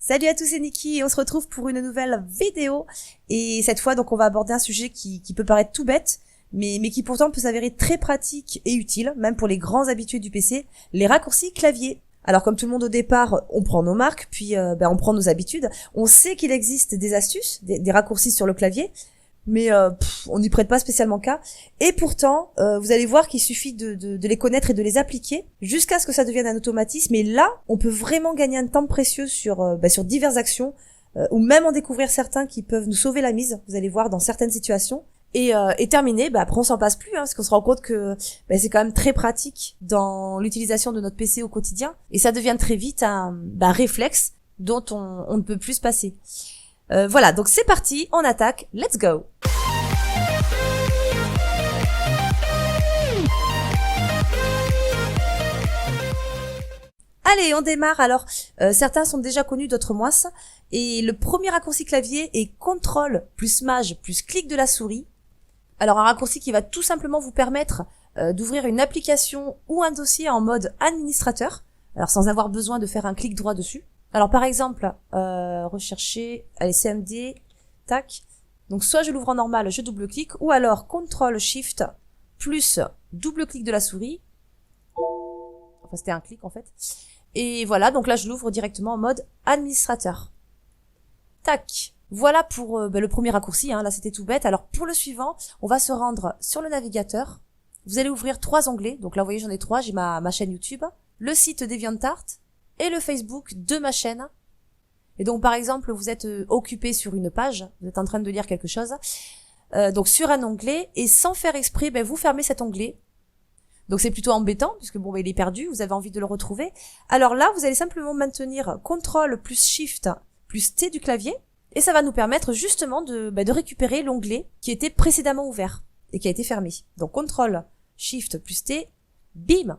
Salut à tous, c'est Niki et on se retrouve pour une nouvelle vidéo. Et cette fois, donc, on va aborder un sujet qui peut paraître tout bête, mais qui pourtant peut s'avérer très pratique et utile, même pour les grands habitués du PC, les raccourcis clavier. Alors comme tout le monde au départ, on prend nos marques, puis on prend nos habitudes. On sait qu'il existe des astuces, des raccourcis sur le clavier, mais on n'y prête pas spécialement cas. Et pourtant, vous allez voir qu'il suffit de les connaître et de les appliquer jusqu'à ce que ça devienne un automatisme. Et là, on peut vraiment gagner un temps précieux sur diverses actions, ou même en découvrir certains qui peuvent nous sauver la mise. Vous allez voir dans certaines situations. Et terminé, après on s'en passe plus, parce qu'on se rend compte que c'est quand même très pratique dans l'utilisation de notre PC au quotidien. Et ça devient très vite un réflexe dont on ne peut plus se passer. Voilà, donc c'est parti, on attaque, let's go. Allez, on démarre. Alors, certains sont déjà connus, d'autres moins. Et le premier raccourci clavier est CTRL plus Maj plus clic de la souris. Alors, un raccourci qui va tout simplement vous permettre d'ouvrir une application ou un dossier en mode administrateur, alors sans avoir besoin de faire un clic droit dessus. Alors par exemple, rechercher, allez, CMD, tac. Donc soit je l'ouvre en normal, je double-clique, ou alors CTRL SHIFT plus double-clic de la souris. Enfin c'était un clic en fait. Et voilà, donc là je l'ouvre directement en mode administrateur. Tac. Voilà pour le premier raccourci, là c'était tout bête. Alors pour le suivant, on va se rendre sur le navigateur. Vous allez ouvrir 3 onglets. Donc là vous voyez j'en ai 3, j'ai ma chaîne YouTube, le site DeviantArt, et le Facebook de ma chaîne. Et donc par exemple vous êtes occupé sur une page, vous êtes en train de lire quelque chose, donc sur un onglet, et sans faire exprès, vous fermez cet onglet. Donc c'est plutôt embêtant, puisque il est perdu, vous avez envie de le retrouver. Alors là, vous allez simplement maintenir CTRL plus SHIFT plus T du clavier, et ça va nous permettre justement de récupérer l'onglet qui était précédemment ouvert, et qui a été fermé. Donc CTRL SHIFT plus T, bim.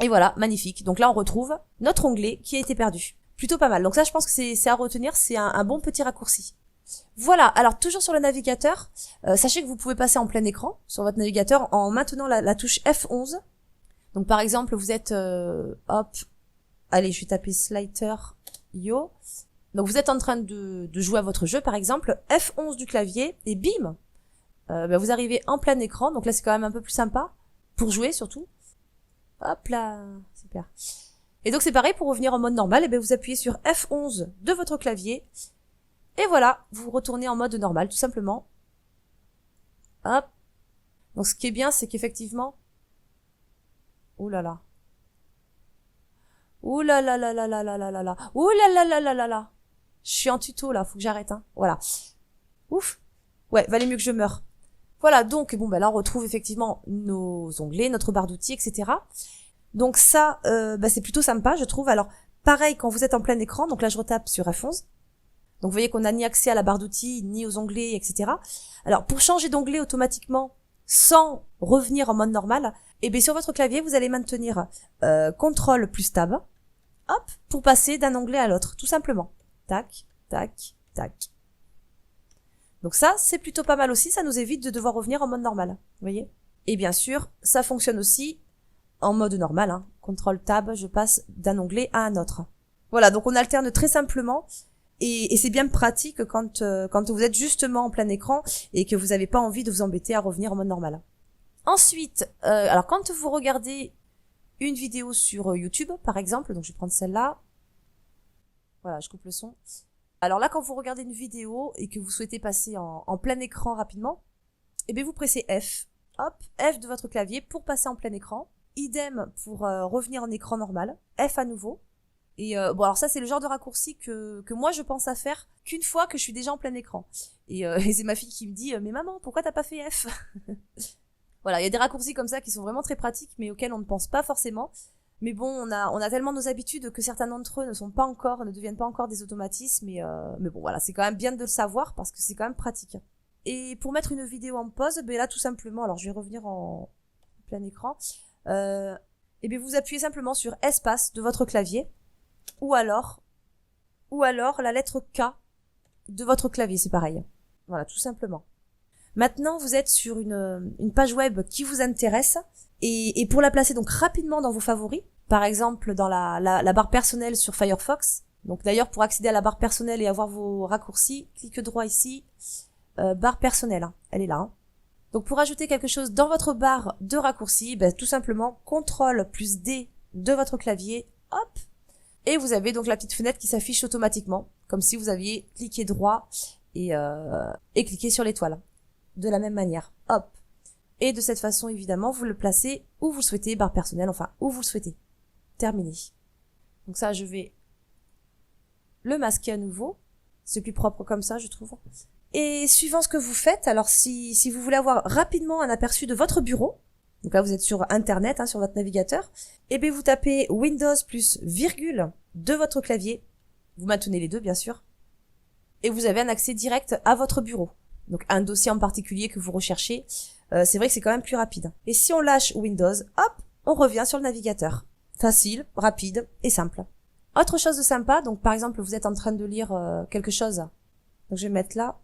Et voilà, magnifique. Donc là, on retrouve notre onglet qui a été perdu. Plutôt pas mal. Donc ça, je pense que c'est à retenir, c'est un bon petit raccourci. Voilà, alors toujours sur le navigateur, sachez que vous pouvez passer en plein écran sur votre navigateur en maintenant la touche F11. Donc par exemple, vous êtes, allez, je vais taper Slider, yo. Donc vous êtes en train de jouer à votre jeu, par exemple, F11 du clavier, et bim, vous arrivez en plein écran. Donc là, c'est quand même un peu plus sympa, pour jouer surtout. Hop là, super. Et donc c'est pareil, pour revenir en mode normal, vous appuyez sur F11 de votre clavier, et voilà, vous retournez en mode normal, tout simplement. Hop. Donc ce qui est bien, c'est qu'effectivement... Ouh là là. Ouh là là là là là là là là là. Ouh là là là là là là. Je suis en tuto là, faut que j'arrête, Voilà. Ouf. Ouais, valait mieux que je meure. Voilà, donc là on retrouve effectivement nos onglets, notre barre d'outils, etc. Donc ça, c'est plutôt sympa, je trouve. Alors pareil, quand vous êtes en plein écran, donc là je retape sur F11. Donc vous voyez qu'on n'a ni accès à la barre d'outils, ni aux onglets, etc. Alors pour changer d'onglet automatiquement, sans revenir en mode normal, sur votre clavier, vous allez maintenir CTRL plus Tab, hop, pour passer d'un onglet à l'autre, tout simplement. Tac, tac, tac. Donc ça, c'est plutôt pas mal aussi, ça nous évite de devoir revenir en mode normal, vous voyez. Et bien sûr, ça fonctionne aussi en mode normal, CTRL Tab, je passe d'un onglet à un autre. Voilà, donc on alterne très simplement, et c'est bien pratique quand vous êtes justement en plein écran et que vous n'avez pas envie de vous embêter à revenir en mode normal. Ensuite, alors quand vous regardez une vidéo sur YouTube, par exemple, donc je vais prendre celle-là, voilà, je coupe le son. Alors là, quand vous regardez une vidéo et que vous souhaitez passer en plein écran rapidement, vous pressez F, hop, F de votre clavier pour passer en plein écran. Idem pour revenir en écran normal, F à nouveau. Et alors ça, c'est le genre de raccourci que moi je pense à faire qu'une fois que je suis déjà en plein écran. Et c'est ma fille qui me dit « Mais maman, pourquoi t'as pas fait F ?» Voilà, il y a des raccourcis comme ça qui sont vraiment très pratiques, mais auxquels on ne pense pas forcément. Mais bon, on a tellement nos habitudes que certains d'entre eux ne deviennent pas encore des automatismes. Mais bon, voilà, c'est quand même bien de le savoir parce que c'est quand même pratique. Et pour mettre une vidéo en pause, là tout simplement, alors je vais revenir en plein écran. Vous appuyez simplement sur espace de votre clavier, ou alors la lettre K de votre clavier, c'est pareil. Voilà, tout simplement. Maintenant, vous êtes sur une page web qui vous intéresse, et pour la placer donc rapidement dans vos favoris, par exemple dans la barre personnelle sur Firefox, Donc d'ailleurs, pour accéder à la barre personnelle et avoir vos raccourcis, clique droit ici, barre personnelle, hein, elle est là. Hein. Donc pour ajouter quelque chose dans votre barre de raccourcis, ben, tout simplement CTRL plus D de votre clavier, hop, et vous avez donc la petite fenêtre qui s'affiche automatiquement, comme si vous aviez cliqué droit et cliqué sur l'étoile, de la même manière, hop. Et de cette façon, évidemment, vous le placez où vous le souhaitez, barre personnelle, enfin, où vous le souhaitez. Terminé. Donc ça, je vais le masquer à nouveau. C'est plus propre comme ça, je trouve. Et suivant ce que vous faites, alors si vous voulez avoir rapidement un aperçu de votre bureau, donc là vous êtes sur Internet, hein, sur votre navigateur, et bien vous tapez Windows plus virgule de votre clavier, vous maintenez les deux bien sûr, et vous avez un accès direct à votre bureau. Donc un dossier en particulier que vous recherchez, c'est vrai que c'est quand même plus rapide. Et si on lâche Windows, hop, on revient sur le navigateur. Facile, rapide et simple. Autre chose de sympa, donc par exemple vous êtes en train de lire quelque chose, donc je vais mettre là,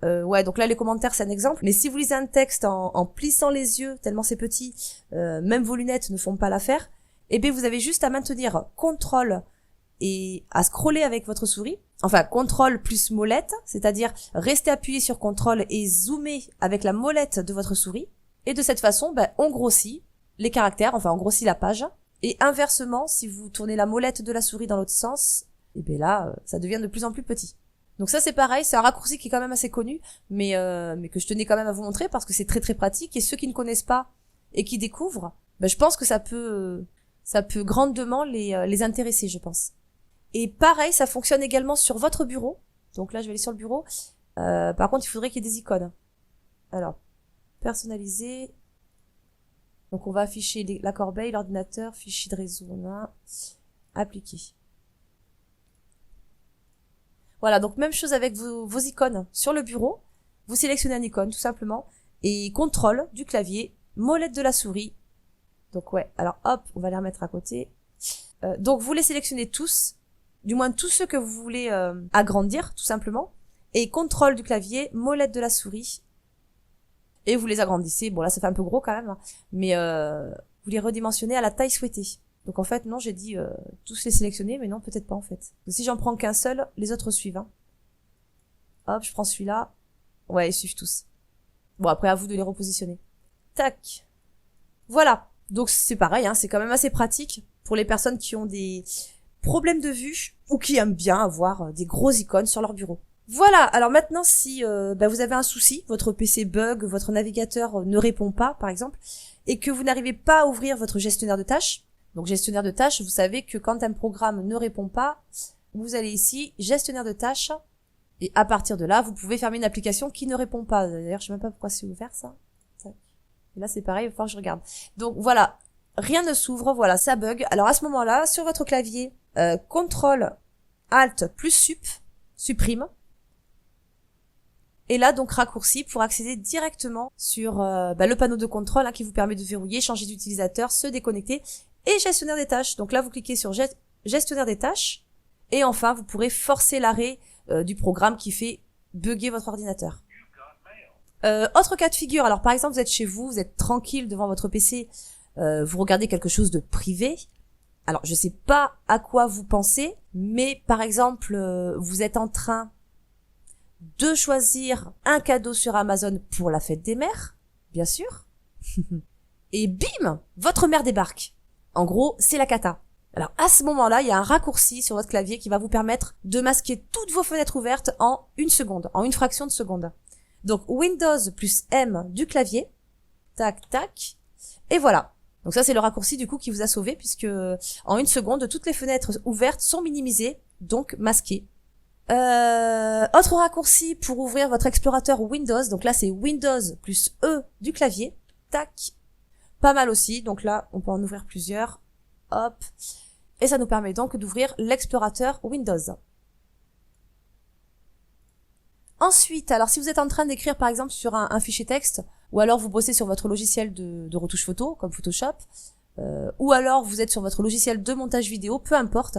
ouais, donc là les commentaires c'est un exemple, mais si vous lisez un texte en plissant les yeux tellement c'est petit, même vos lunettes ne font pas l'affaire, et bien vous avez juste à maintenir CTRL et à scroller avec votre souris, enfin CTRL plus molette, c'est-à-dire rester appuyé sur CTRL et zoomer avec la molette de votre souris, et de cette façon ben, on grossit les caractères, enfin on grossit la page, et inversement si vous tournez la molette de la souris dans l'autre sens, et bien là ça devient de plus en plus petit. Donc ça c'est pareil, c'est un raccourci qui est quand même assez connu, mais que je tenais quand même à vous montrer parce que c'est très très pratique, et ceux qui ne connaissent pas et qui découvrent, ben, je pense que ça peut grandement les intéresser, je pense. Et pareil, ça fonctionne également sur votre bureau. Donc là je vais aller sur le bureau. Par contre il faudrait qu'il y ait des icônes. Alors, personnaliser. Donc on va afficher la corbeille, l'ordinateur, fichier de réseau, on a appliquer. Voilà, donc même chose avec vos icônes sur le bureau. Vous sélectionnez une icône tout simplement et contrôle du clavier, molette de la souris. Donc ouais, alors hop, on va les remettre à côté. Donc vous les sélectionnez tous, du moins tous ceux que vous voulez agrandir tout simplement, et contrôle du clavier, molette de la souris, et vous les agrandissez. Bon là ça fait un peu gros quand même, hein, mais vous les redimensionnez à la taille souhaitée. Donc en fait non, j'ai dit tous les sélectionner, mais non, peut-être pas en fait. Donc, si j'en prends qu'un seul, les autres suivent. Hein. Hop, je prends celui-là. Ouais, ils suivent tous. Bon après à vous de les repositionner. Tac. Voilà. Donc c'est pareil, hein, c'est quand même assez pratique pour les personnes qui ont des problèmes de vue ou qui aiment bien avoir des grosses icônes sur leur bureau. Voilà, alors maintenant si vous avez un souci, votre PC bug, votre navigateur ne répond pas par exemple, et que vous n'arrivez pas à ouvrir votre gestionnaire de tâches, donc gestionnaire de tâches, vous savez que quand un programme ne répond pas, vous allez ici, gestionnaire de tâches, et à partir de là, vous pouvez fermer une application qui ne répond pas. D'ailleurs, je sais même pas pourquoi c'est ouvert ça. Et là c'est pareil, il va falloir que je regarde. Donc voilà, rien ne s'ouvre, voilà, ça bug. Alors à ce moment-là, sur votre clavier, CTRL ALT plus supprime. Et là donc raccourci pour accéder directement sur le panneau de contrôle hein, qui vous permet de verrouiller, changer d'utilisateur, se déconnecter, et gestionnaire des tâches. Donc là vous cliquez sur gestionnaire des tâches, et enfin vous pourrez forcer l'arrêt du programme qui fait bugger votre ordinateur. Autre cas de figure, alors par exemple vous êtes chez vous, vous êtes tranquille devant votre PC, vous regardez quelque chose de privé. Alors je sais pas à quoi vous pensez, mais par exemple vous êtes en train de choisir un cadeau sur Amazon pour la fête des mères, bien sûr, et bim, votre mère débarque. En gros, c'est la cata. Alors à ce moment-là, il y a un raccourci sur votre clavier qui va vous permettre de masquer toutes vos fenêtres ouvertes en une seconde, en une fraction de seconde. Donc Windows plus M du clavier, tac tac, et voilà. Donc ça c'est le raccourci du coup qui vous a sauvé, puisque en une seconde, toutes les fenêtres ouvertes sont minimisées, donc masquées. Autre raccourci pour ouvrir votre explorateur Windows, donc là c'est Windows plus E du clavier, tac, pas mal aussi, donc là on peut en ouvrir plusieurs, hop, et ça nous permet donc d'ouvrir l'explorateur Windows. Ensuite, alors si vous êtes en train d'écrire par exemple sur un fichier texte, ou alors vous bossez sur votre logiciel de retouche photo, comme Photoshop, ou alors vous êtes sur votre logiciel de montage vidéo, peu importe,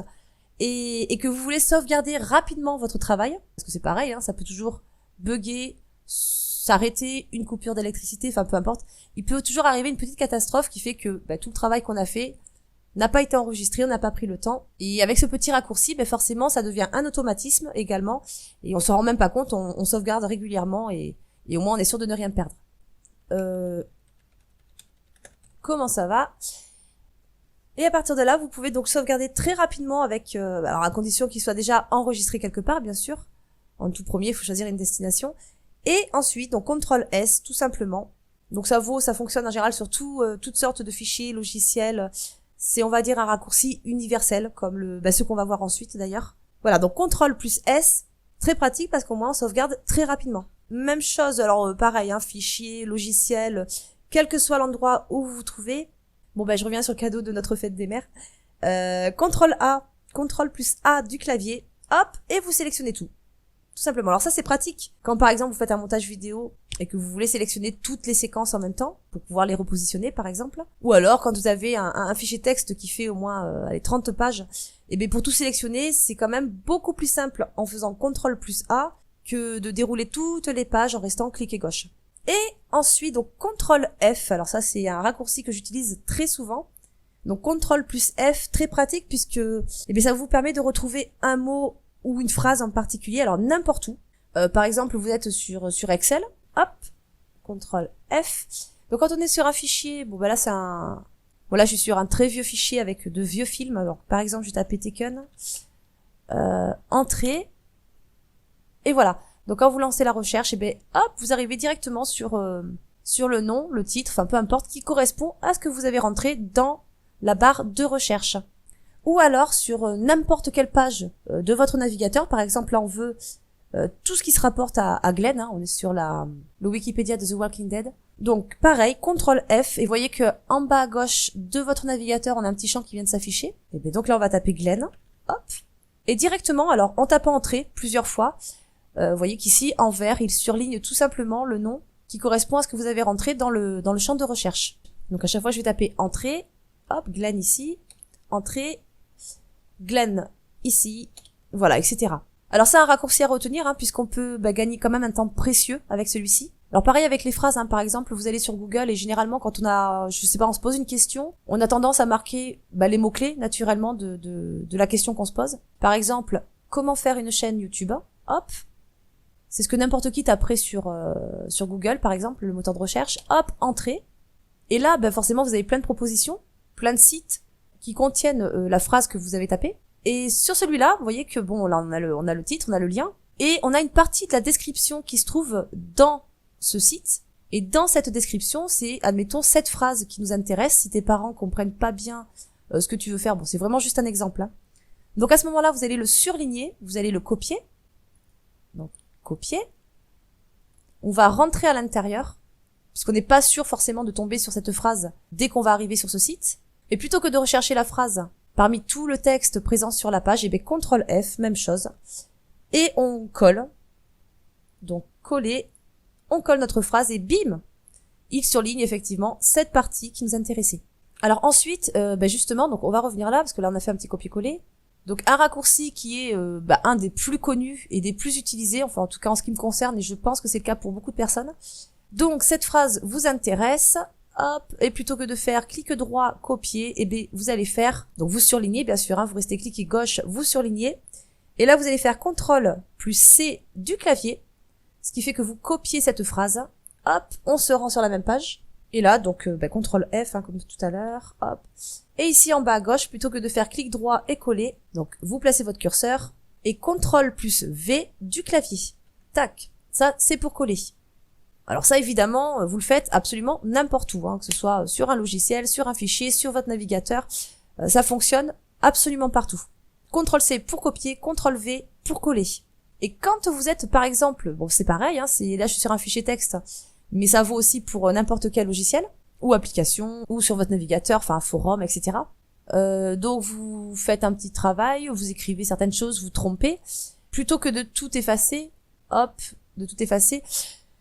et que vous voulez sauvegarder rapidement votre travail, parce que c'est pareil, hein, ça peut toujours bugger, s'arrêter, une coupure d'électricité, enfin peu importe, il peut toujours arriver une petite catastrophe qui fait que tout le travail qu'on a fait n'a pas été enregistré, on n'a pas pris le temps. Et avec ce petit raccourci, ben forcément, ça devient un automatisme également. Et on s'en rend même pas compte, on sauvegarde régulièrement et au moins on est sûr de ne rien perdre. Comment ça va? Et à partir de là, vous pouvez donc sauvegarder très rapidement avec, alors à condition qu'il soit déjà enregistré quelque part, bien sûr. En tout premier, il faut choisir une destination. Et ensuite, donc CTRL S, tout simplement. Donc ça fonctionne en général sur toutes sortes de fichiers, logiciels. C'est, on va dire, un raccourci universel, comme ceux qu'on va voir ensuite d'ailleurs. Voilà, donc CTRL plus S, très pratique parce qu'au moins on sauvegarde très rapidement. Même chose, alors pareil, fichier, logiciel, quel que soit l'endroit où vous vous trouvez. Bon je reviens sur le cadeau de notre fête des mères. CTRL A, CTRL plus A du clavier, hop, et vous sélectionnez tout. Tout simplement. Alors ça c'est pratique. Quand par exemple vous faites un montage vidéo et que vous voulez sélectionner toutes les séquences en même temps, pour pouvoir les repositionner par exemple. Ou alors quand vous avez un fichier texte qui fait au moins 30 pages, et bien pour tout sélectionner, c'est quand même beaucoup plus simple en faisant CTRL plus A que de dérouler toutes les pages en restant cliqué gauche. Et ensuite, donc, CTRL F. Alors ça, c'est un raccourci que j'utilise très souvent. Donc, CTRL plus F, très pratique puisque, ça vous permet de retrouver un mot ou une phrase en particulier, alors n'importe où. Par exemple, vous êtes sur Excel. Hop. CTRL F. Donc, quand on est sur un fichier, là, là, je suis sur un très vieux fichier avec de vieux films. Alors, par exemple, je tape Taken. Entrée. Et voilà. Donc quand vous lancez la recherche, hop, vous arrivez directement sur le nom, le titre, enfin peu importe, qui correspond à ce que vous avez rentré dans la barre de recherche. Ou alors sur n'importe quelle page de votre navigateur, par exemple là on veut tout ce qui se rapporte à Glenn, on est sur le Wikipédia de The Walking Dead. Donc pareil, CTRL F, et vous voyez que en bas à gauche de votre navigateur, on a un petit champ qui vient de s'afficher. Et donc là on va taper Glenn, hop, et directement, alors en tapant entrée plusieurs fois, vous voyez qu'ici, en vert, il surligne tout simplement le nom qui correspond à ce que vous avez rentré dans le champ de recherche. Donc à chaque fois, je vais taper entrée, hop, Glenn ici, entrée, Glenn ici, voilà, etc. Alors c'est un raccourci à retenir, puisqu'on peut gagner quand même un temps précieux avec celui-ci. Alors pareil avec les phrases, par exemple, vous allez sur Google et généralement quand on se pose une question, on a tendance à marquer les mots-clés naturellement de la question qu'on se pose. Par exemple, comment faire une chaîne YouTube, hop. C'est ce que n'importe qui taperait sur Google, par exemple, le moteur de recherche. Hop, entrée. Et là, forcément, vous avez plein de propositions, plein de sites qui contiennent la phrase que vous avez tapée. Et sur celui-là, vous voyez que là, on a le titre, on a le lien. Et on a une partie de la description qui se trouve dans ce site. Et dans cette description, c'est, admettons, cette phrase qui nous intéresse. Si tes parents comprennent pas bien ce que tu veux faire, c'est vraiment juste un exemple. Donc à ce moment-là, vous allez le surligner, vous allez le copier. Donc, copier. On va rentrer à l'intérieur, puisqu'on n'est pas sûr forcément de tomber sur cette phrase dès qu'on va arriver sur ce site. Et plutôt que de rechercher la phrase parmi tout le texte présent sur la page, CTRL F, même chose. Et on colle. Donc, coller. On colle notre phrase et bim! Il surligne effectivement cette partie qui nous intéressait. Alors ensuite, justement, donc on va revenir là, parce que là on a fait un petit copier-coller. Donc un raccourci qui est un des plus connus et des plus utilisés, enfin en tout cas en ce qui me concerne, et je pense que c'est le cas pour beaucoup de personnes. Donc cette phrase vous intéresse, hop, et plutôt que de faire clic droit, copier, vous allez faire, donc vous surlignez bien sûr, vous restez cliqué gauche, vous surlignez, et là vous allez faire CTRL plus C du clavier, ce qui fait que vous copiez cette phrase, hop, on se rend sur la même page, et là donc CTRL F comme tout à l'heure, hop. Et ici en bas à gauche, plutôt que de faire clic droit et coller, donc vous placez votre curseur et CTRL plus V du clavier. Tac, ça c'est pour coller. Alors ça évidemment, vous le faites absolument n'importe où, que ce soit sur un logiciel, sur un fichier, sur votre navigateur, ça fonctionne absolument partout. CTRL C pour copier, CTRL V pour coller. Et quand vous êtes par exemple, c'est pareil, là je suis sur un fichier texte, mais ça vaut aussi pour n'importe quel logiciel, ou application, ou sur votre navigateur, enfin un forum, etc. Donc vous faites un petit travail, vous écrivez certaines choses, vous trompez. Plutôt que de tout effacer, hop,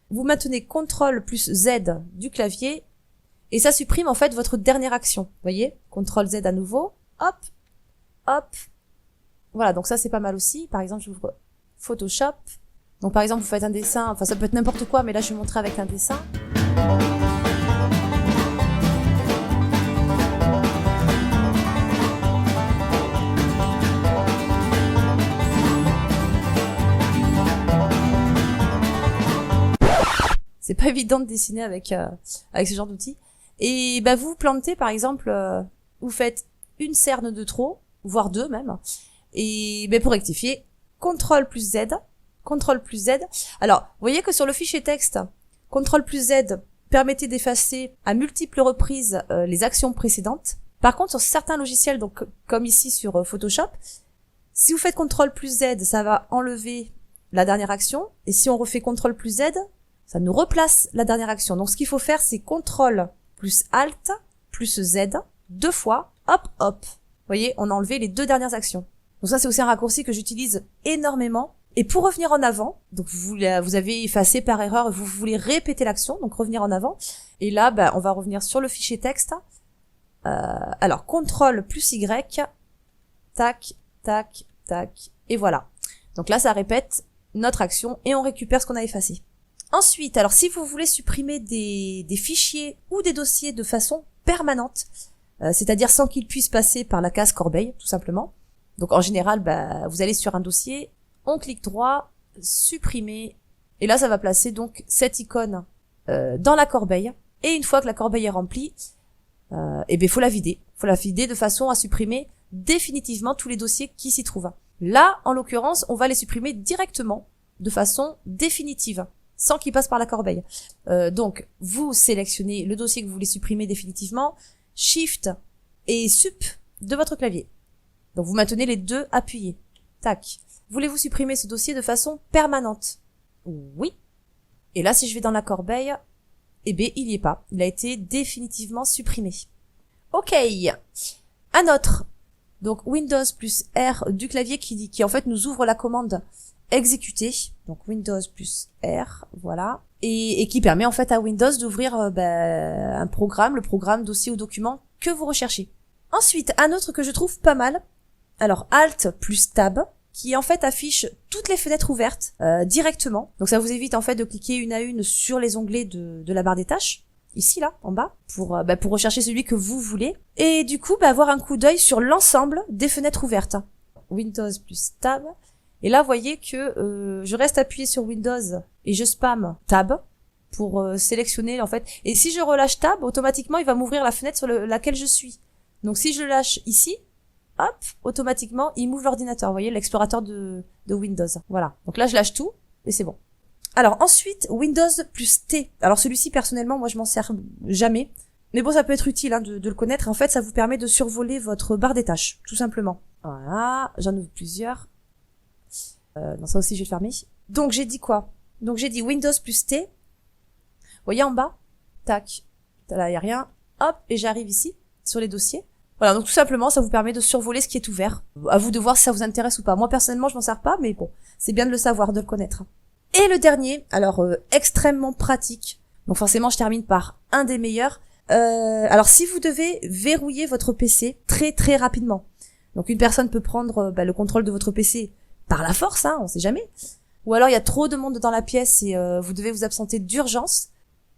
vous maintenez CTRL plus Z du clavier, et ça supprime en fait votre dernière action. Vous voyez, CTRL Z à nouveau, hop, hop. Voilà, donc ça c'est pas mal aussi. Par exemple, j'ouvre Photoshop. Donc par exemple, vous faites un dessin, enfin ça peut être n'importe quoi, mais là je vais montrer avec un dessin. C'est pas évident de dessiner avec avec ce genre d'outils. Et bah vous plantez par exemple, vous faites une cerne de trop, voire deux même. Et bah, pour rectifier, CTRL plus Z, CTRL plus Z. Alors, vous voyez que sur le fichier texte, CTRL plus Z permettait d'effacer à multiples reprises les actions précédentes. Par contre, sur certains logiciels, donc comme ici sur Photoshop, si vous faites CTRL plus Z, ça va enlever la dernière action. Et si on refait CTRL plus Z, ça nous replace la dernière action. Donc ce qu'il faut faire, c'est CTRL plus Alt plus Z, deux fois, hop, hop. Vous voyez, on a enlevé les deux dernières actions. Donc ça, c'est aussi un raccourci que j'utilise énormément. Et pour revenir en avant, donc vous avez effacé par erreur et vous voulez répéter l'action, donc revenir en avant. Et là, bah, on va revenir sur le fichier texte. Alors, CTRL plus Y, tac, tac, tac, et voilà. Donc là, ça répète notre action et on récupère ce qu'on a effacé. Ensuite, alors si vous voulez supprimer des fichiers ou des dossiers de façon permanente, c'est-à-dire sans qu'ils puissent passer par la case corbeille, tout simplement. Donc en général, bah, vous allez sur un dossier, on clique droit, supprimer, et là ça va placer donc cette icône dans la corbeille. Et une fois que la corbeille est remplie, eh bien, faut la vider. Faut la vider de façon à supprimer définitivement tous les dossiers qui s'y trouvent. Là, en l'occurrence, on va les supprimer directement, de façon définitive, sans qu'ils passent par la corbeille. Donc, vous sélectionnez le dossier que vous voulez supprimer définitivement, Shift et Sup de votre clavier. Donc, vous maintenez les deux appuyés. Tac. Voulez-vous supprimer ce dossier de façon permanente? Oui. Et là, si je vais dans la corbeille, eh bien, il y est pas. Il a été définitivement supprimé. Ok. Un autre. Donc, Windows plus R du clavier qui en fait nous ouvre la commande exécuter. Donc, Windows plus R, voilà. Et qui permet en fait à Windows d'ouvrir un programme, le programme, dossier ou document que vous recherchez. Ensuite, un autre que je trouve pas mal. Alors, Alt plus Tab, qui en fait affiche toutes les fenêtres ouvertes directement. Donc ça vous évite en fait de cliquer une à une sur les onglets de la barre des tâches, ici là, en bas, pour rechercher celui que vous voulez. Et du coup, avoir un coup d'œil sur l'ensemble des fenêtres ouvertes. Windows plus Tab. Et là, vous voyez que je reste appuyé sur Windows et je spam Tab pour sélectionner en fait. Et si je relâche Tab, automatiquement, il va m'ouvrir la fenêtre sur laquelle je suis. Donc si je lâche ici, hop, automatiquement, il m'ouvre l'ordinateur. Vous voyez, l'explorateur de Windows. Voilà. Donc là, je lâche tout et c'est bon. Alors ensuite, Windows plus T. Alors celui-ci, personnellement, moi, je m'en sers jamais. Mais bon, ça peut être utile de le connaître. En fait, ça vous permet de survoler votre barre des tâches, tout simplement. Voilà, j'en ouvre plusieurs. Non, ça aussi, je vais le fermer. Donc, j'ai dit quoi? Donc, j'ai dit Windows plus T. Vous voyez en bas? Tac. Là, il n'y a rien. Hop, et j'arrive ici, sur les dossiers. Voilà, donc tout simplement, ça vous permet de survoler ce qui est ouvert. À vous de voir si ça vous intéresse ou pas. Moi, personnellement, je m'en sers pas, mais bon, c'est bien de le savoir, de le connaître. Et le dernier, alors extrêmement pratique. Donc forcément, je termine par un des meilleurs. Alors, si vous devez verrouiller votre PC très très rapidement. Donc une personne peut prendre le contrôle de votre PC par la force, on sait jamais. Ou alors, il y a trop de monde dans la pièce et vous devez vous absenter d'urgence.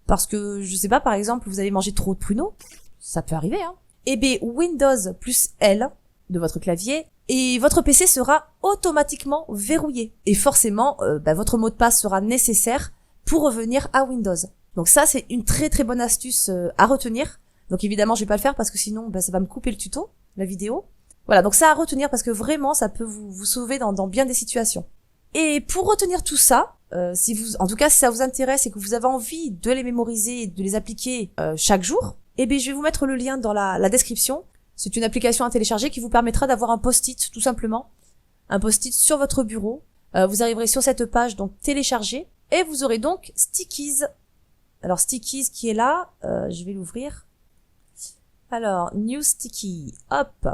Parce que, je sais pas, par exemple, vous avez mangé trop de pruneaux. Ça peut arriver, Eh bien, Windows plus L de votre clavier et votre PC sera automatiquement verrouillé. Et forcément, votre mot de passe sera nécessaire pour revenir à Windows. Donc ça, c'est une très très bonne astuce à retenir. Donc évidemment, je vais pas le faire parce que sinon, ça va me couper le tuto, la vidéo. Voilà, donc ça à retenir parce que vraiment, ça peut vous sauver dans bien des situations. Et pour retenir tout ça, en tout cas, si ça vous intéresse et que vous avez envie de les mémoriser et de les appliquer chaque jour, je vais vous mettre le lien dans la description. C'est une application à télécharger qui vous permettra d'avoir un post-it, tout simplement. Un post-it sur votre bureau. Vous arriverez sur cette page, donc télécharger. Et vous aurez donc Stickies. Alors Stickies qui est là, je vais l'ouvrir. Alors, New Sticky, hop.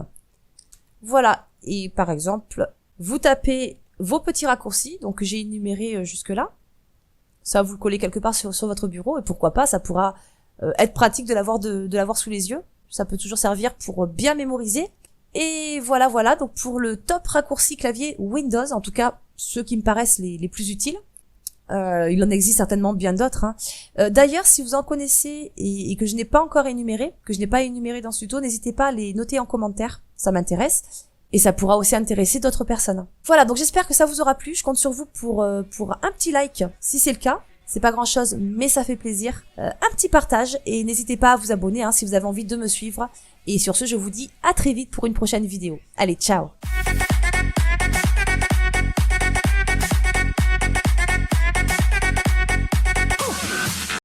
Voilà, et par exemple, vous tapez vos petits raccourcis, donc que j'ai énumérés jusque-là. Ça, vous le collez quelque part sur votre bureau, et pourquoi pas, ça pourra être pratique de l'avoir sous les yeux. Ça peut toujours servir pour bien mémoriser. Et voilà, donc pour le top raccourci clavier Windows, en tout cas ceux qui me paraissent les plus utiles. Il en existe certainement bien d'autres. D'ailleurs, si vous en connaissez et que je n'ai pas encore énuméré, dans ce tuto, n'hésitez pas à les noter en commentaire, ça m'intéresse. Et ça pourra aussi intéresser d'autres personnes. Voilà, donc j'espère que ça vous aura plu. Je compte sur vous pour un petit like, si c'est le cas. C'est pas grand chose, mais ça fait plaisir. Un petit partage et n'hésitez pas à vous abonner si vous avez envie de me suivre. Et sur ce, je vous dis à très vite pour une prochaine vidéo. Allez, ciao!